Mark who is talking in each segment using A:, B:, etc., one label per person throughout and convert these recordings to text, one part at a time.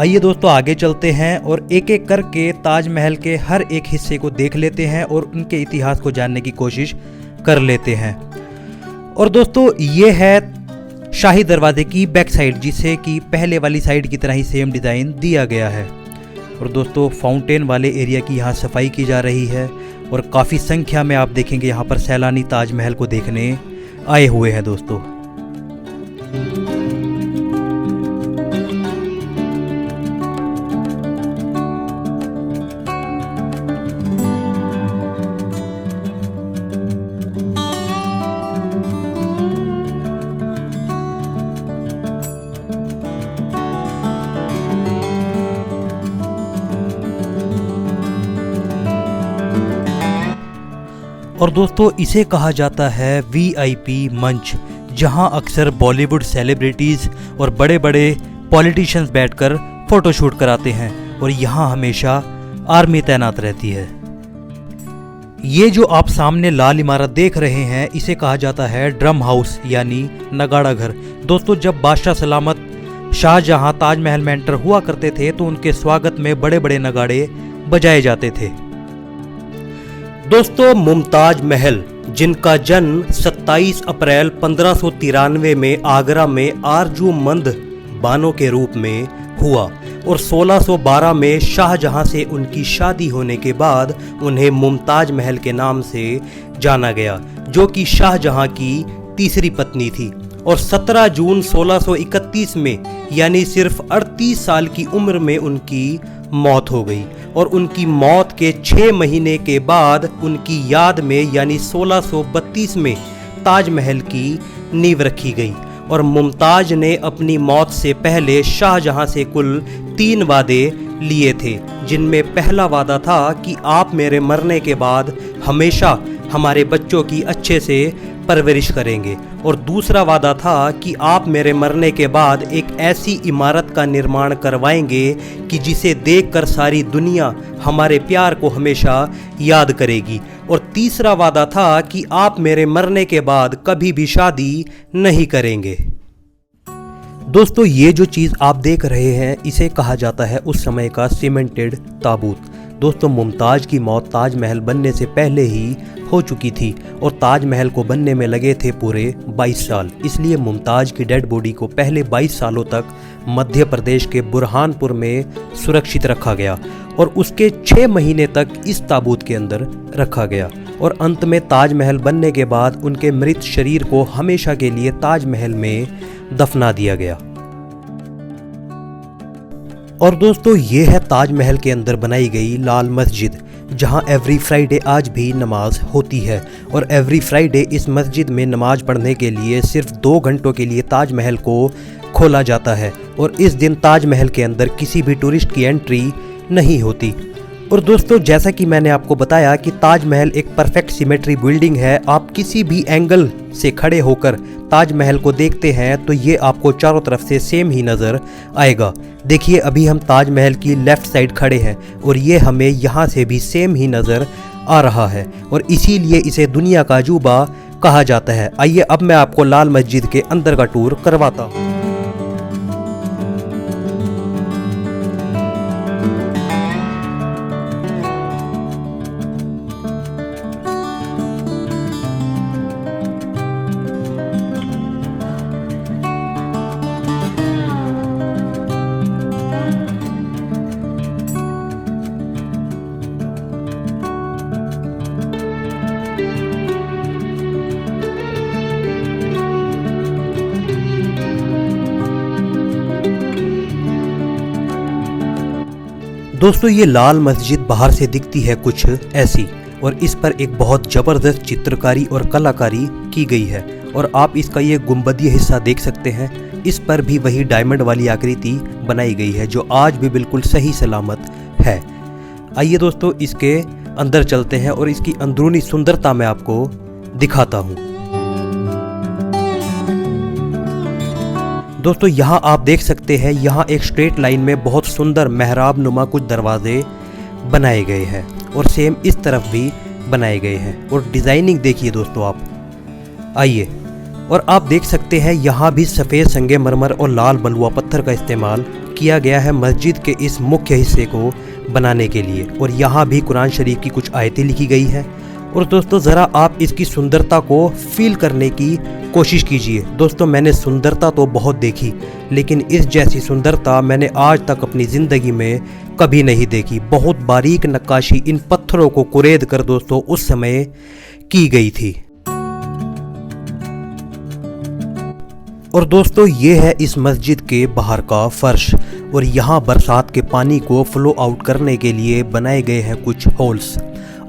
A: आइए दोस्तों आगे चलते हैं और एक एक करके ताजमहल के हर एक हिस्से को देख लेते हैं और उनके इतिहास को जानने की कोशिश कर लेते हैं। और दोस्तों ये है शाही दरवाजे की बैक साइड, जिसे कि पहले वाली साइड की तरह ही सेम डिज़ाइन दिया गया है। और दोस्तों फाउंटेन वाले एरिया की यहाँ सफाई की जा रही है और काफ़ी संख्या में आप देखेंगे यहाँ पर सैलानी ताजमहल को देखने आए हुए हैं दोस्तों। और दोस्तों इसे कहा जाता है VIP मंच, जहां अक्सर बॉलीवुड सेलिब्रिटीज़ और बड़े बड़े पॉलिटिशियंस बैठकर फ़ोटोशूट कराते हैं और यहां हमेशा आर्मी तैनात रहती है। ये जो आप सामने लाल इमारत देख रहे हैं इसे कहा जाता है ड्रम हाउस यानी नगाड़ा घर। दोस्तों जब बादशाह सलामत शाहजहां ताजमहल में एंटर हुआ करते थे तो उनके स्वागत में बड़े बड़े नगाड़े बजाए जाते थे। दोस्तों मुमताज महल, जिनका जन्म 27 अप्रैल 1593 में आगरा में आरजूमंद बानो के रूप में हुआ और 1612 में शाहजहां से उनकी शादी होने के बाद उन्हें मुमताज महल के नाम से जाना गया, जो कि शाहजहां की तीसरी पत्नी थी। और 17 जून 1631 में यानी सिर्फ 38 साल की उम्र में उनकी मौत हो गई और उनकी मौत के 6 महीने के बाद उनकी याद में यानी 1632 में ताजमहल की नींव रखी गई। और मुमताज ने अपनी मौत से पहले शाहजहां से कुल 3 वादे लिए थे, जिनमें पहला वादा था कि आप मेरे मरने के बाद हमेशा हमारे बच्चों की अच्छे से परवरिश करेंगे, और दूसरा वादा था कि आप मेरे मरने के बाद एक ऐसी इमारत का निर्माण करवाएंगे कि जिसे देखकर सारी दुनिया हमारे प्यार को हमेशा याद करेगी, और तीसरा वादा था कि आप मेरे मरने के बाद कभी भी शादी नहीं करेंगे। दोस्तों ये जो चीज़ आप देख रहे हैं इसे कहा जाता है उस समय का सीमेंटेड ताबूत। दोस्तों मुमताज की मौत ताजमहल बनने से पहले ही हो चुकी थी और ताजमहल को बनने में लगे थे पूरे 22 साल। इसलिए मुमताज की डेड बॉडी को पहले 22 सालों तक मध्य प्रदेश के बुरहानपुर में सुरक्षित रखा गया और उसके 6 महीने तक इस ताबूत के अंदर रखा गया, और अंत में ताजमहल बनने के बाद उनके मृत शरीर को हमेशा के लिए ताजमहल में दफना दिया गया। और दोस्तों ये है ताजमहल के अंदर बनाई गई लाल मस्जिद, जहां एवरी फ्राइडे आज भी नमाज होती है। और एवरी फ्राइडे इस मस्जिद में नमाज पढ़ने के लिए सिर्फ 2 घंटों के लिए ताजमहल को खोला जाता है और इस दिन ताजमहल के अंदर किसी भी टूरिस्ट की एंट्री नहीं होती। और दोस्तों जैसा कि मैंने आपको बताया कि ताजमहल एक परफेक्ट सिमेट्री बिल्डिंग है। आप किसी भी एंगल से खड़े होकर ताजमहल को देखते हैं तो ये आपको चारों तरफ से सेम ही नज़र आएगा। देखिए अभी हम ताजमहल की लेफ़्ट साइड खड़े हैं और ये हमें यहाँ से भी सेम ही नज़र आ रहा है और इसीलिए इसे दुनिया का अजूबा कहा जाता है। आइए अब मैं आपको लाल मस्जिद के अंदर का टूर करवाता हूँ। दोस्तों ये लाल मस्जिद बाहर से दिखती है कुछ ऐसी और इस पर एक बहुत ज़बरदस्त चित्रकारी और कलाकारी की गई है और आप इसका ये गुंबदीय हिस्सा देख सकते हैं। इस पर भी वही डायमंड वाली आकृति बनाई गई है जो आज भी बिल्कुल सही सलामत है। आइए दोस्तों इसके अंदर चलते हैं और इसकी अंदरूनी सुंदरता मैं आपको दिखाता हूँ। दोस्तों यहाँ आप देख सकते हैं, यहाँ एक स्ट्रेट लाइन में बहुत सुंदर मेहराब नुमा कुछ दरवाजे बनाए गए हैं और सेम इस तरफ भी बनाए गए हैं और डिज़ाइनिंग देखिए दोस्तों आप। आइए और आप देख सकते हैं यहाँ भी सफ़ेद संगमरमर और लाल बलुआ पत्थर का इस्तेमाल किया गया है मस्जिद के इस मुख्य हिस्से को बनाने के लिए, और यहाँ भी कुरान शरीफ की कुछ आयतें लिखी गई है। और दोस्तों ज़रा आप इसकी सुंदरता को फील करने की कोशिश कीजिए। दोस्तों मैंने सुंदरता तो बहुत देखी, लेकिन इस जैसी सुंदरता मैंने आज तक अपनी ज़िंदगी में कभी नहीं देखी। बहुत बारीक नक्काशी इन पत्थरों को कुरेद कर दोस्तों उस समय की गई थी। और दोस्तों ये है इस मस्जिद के बाहर का फर्श, और यहाँ बरसात के पानी को फ्लो आउट करने के लिए बनाए गए हैं कुछ होल्स।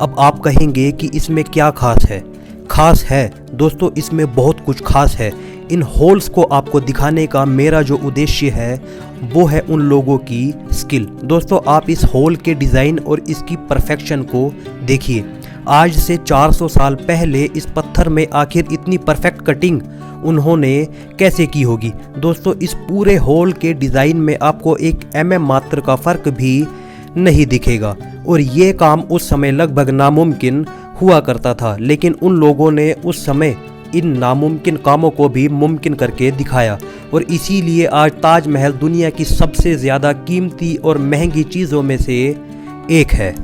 A: अब आप कहेंगे कि इसमें क्या खास है? खास है दोस्तों, इसमें बहुत कुछ खास है। इन होल्स को आपको दिखाने का मेरा जो उद्देश्य है वो है उन लोगों की स्किल। दोस्तों आप इस होल के डिज़ाइन और इसकी परफेक्शन को देखिए। आज से 400 साल पहले इस पत्थर में आखिर इतनी परफेक्ट कटिंग उन्होंने कैसे की होगी? दोस्तों इस पूरे होल के डिज़ाइन में आपको एक मात्र का फ़र्क भी नहीं दिखेगा, और ये काम उस समय लगभग नामुमकिन हुआ करता था, लेकिन उन लोगों ने उस समय इन नामुमकिन कामों को भी मुमकिन करके दिखाया, और इसीलिए आज ताजमहल दुनिया की सबसे ज़्यादा कीमती और महंगी चीज़ों में से एक है।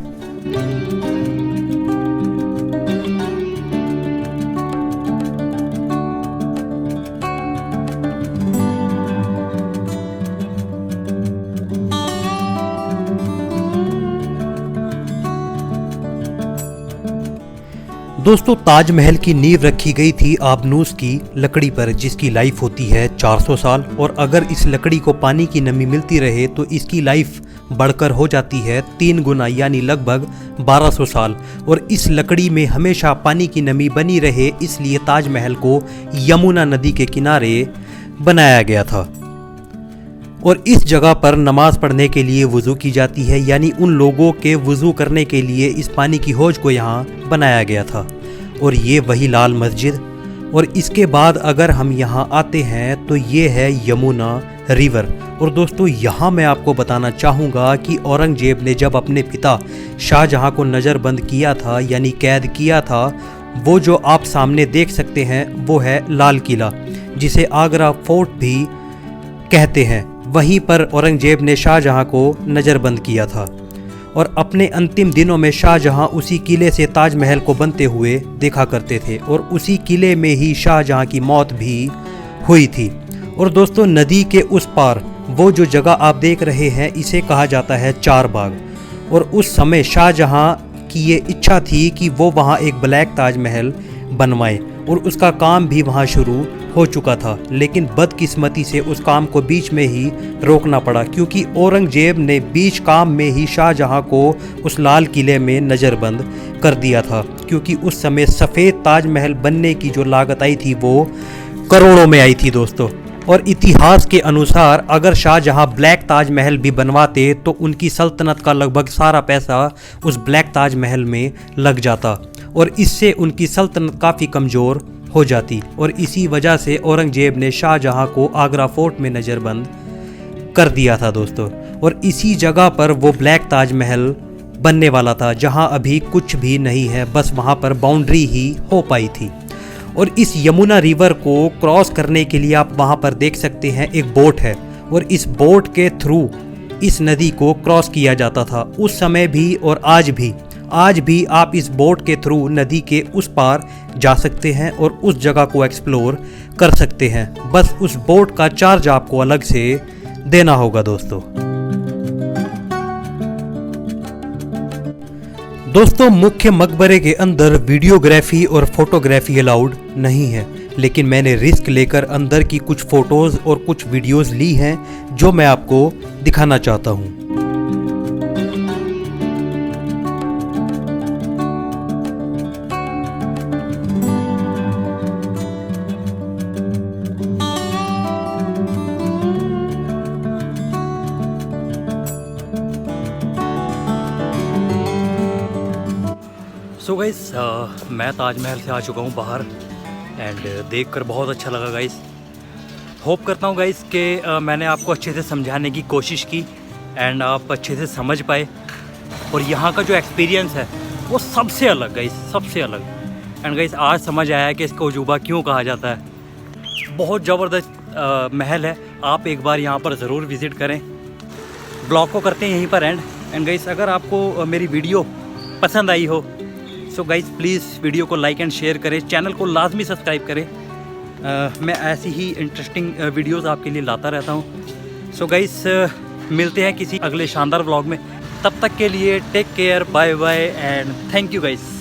A: दोस्तों ताजमहल की नींव रखी गई थी आबनूस की लकड़ी पर, जिसकी लाइफ होती है 400 साल, और अगर इस लकड़ी को पानी की नमी मिलती रहे तो इसकी लाइफ बढ़कर हो जाती है 3 गुना, यानी लगभग 1200 साल। और इस लकड़ी में हमेशा पानी की नमी बनी रहे, इसलिए ताजमहल को यमुना नदी के किनारे बनाया गया था। और इस जगह पर नमाज पढ़ने के लिए वज़ू की जाती है, यानी उन लोगों के वज़ू करने के लिए इस पानी की हौज को यहाँ बनाया गया था। और ये वही लाल मस्जिद, और इसके बाद अगर हम यहाँ आते हैं तो ये है यमुना रिवर। और दोस्तों यहाँ मैं आपको बताना चाहूँगा कि औरंगजेब ने जब अपने पिता शाहजहाँ को नज़रबंद किया था, यानी कैद किया था, वो जो आप सामने देख सकते हैं वो है लाल किला, जिसे आगरा फोर्ट भी कहते हैं। वहीं पर औरंगजेब ने शाहजहाँ को नज़रबंद किया था, और अपने अंतिम दिनों में शाहजहाँ उसी किले से ताजमहल को बनते हुए देखा करते थे, और उसी किले में ही शाहजहाँ की मौत भी हुई थी। और दोस्तों नदी के उस पार वो जो जगह आप देख रहे हैं इसे कहा जाता है चार बाग, और उस समय शाहजहाँ की ये इच्छा थी कि वो वहाँ एक ब्लैक ताजमहल बनवाएं, और उसका काम भी वहाँ शुरू हो चुका था, लेकिन बदकिस्मती से उस काम को बीच में ही रोकना पड़ा, क्योंकि औरंगजेब ने बीच काम में ही शाहजहाँ को उस लाल किले में नज़रबंद कर दिया था, क्योंकि उस समय सफ़ेद ताजमहल बनने की जो लागत आई थी वो करोड़ों में आई थी दोस्तों। और इतिहास के अनुसार अगर शाहजहाँ ब्लैक ताजमहल भी बनवाते तो उनकी सल्तनत का लगभग सारा पैसा उस ब्लैक ताजमहल में लग जाता, और इससे उनकी सल्तनत काफ़ी कमज़ोर हो जाती। और इसी वजह से औरंगजेब ने शाहजहाँ को आगरा फोर्ट में नज़रबंद कर दिया था दोस्तों। और इसी जगह पर वो ब्लैक ताजमहल बनने वाला था, जहाँ अभी कुछ भी नहीं है, बस वहाँ पर बाउंड्री ही हो पाई थी। और इस यमुना रिवर को क्रॉस करने के लिए आप वहाँ पर देख सकते हैं एक बोट है, और इस बोट के थ्रू इस नदी को क्रॉस किया जाता था उस समय भी, और आज भी आप इस बोट के थ्रू नदी के उस पार जा सकते हैं और उस जगह को एक्सप्लोर कर सकते हैं। बस उस बोट का चार्ज आपको अलग से देना होगा दोस्तों मुख्य मकबरे के अंदर वीडियोग्राफी और फोटोग्राफी अलाउड नहीं है, लेकिन मैंने रिस्क लेकर अंदर की कुछ फ़ोटोज़ और कुछ वीडियोज़ ली हैं जो मैं आपको दिखाना चाहता हूँ। सो गाइस मैं ताजमहल से आ चुका हूँ बाहर, एंड देखकर बहुत अच्छा लगा गाइस। होप करता हूँ गाइस कि मैंने आपको अच्छे से समझाने की कोशिश की एंड आप अच्छे से समझ पाए, और यहाँ का जो एक्सपीरियंस है वो सबसे अलग गाइस, सबसे अलग। एंड गाइस आज समझ आया है कि इसको अजूबा क्यों कहा जाता है। बहुत ज़बरदस्त महल है, आप एक बार यहाँ पर ज़रूर विज़िट करें।
B: ब्लॉग को करते हैं यहीं पर एंड गाइस अगर आपको मेरी वीडियो पसंद आई हो सो गाइस प्लीज़ वीडियो को लाइक एंड शेयर करें, चैनल को लाजमी सब्सक्राइब करें। मैं ऐसी ही इंटरेस्टिंग वीडियोस आपके लिए लाता रहता हूँ। सो गाइस मिलते हैं किसी अगले शानदार व्लॉग में, तब तक के लिए take care, bye bye and thank you guys.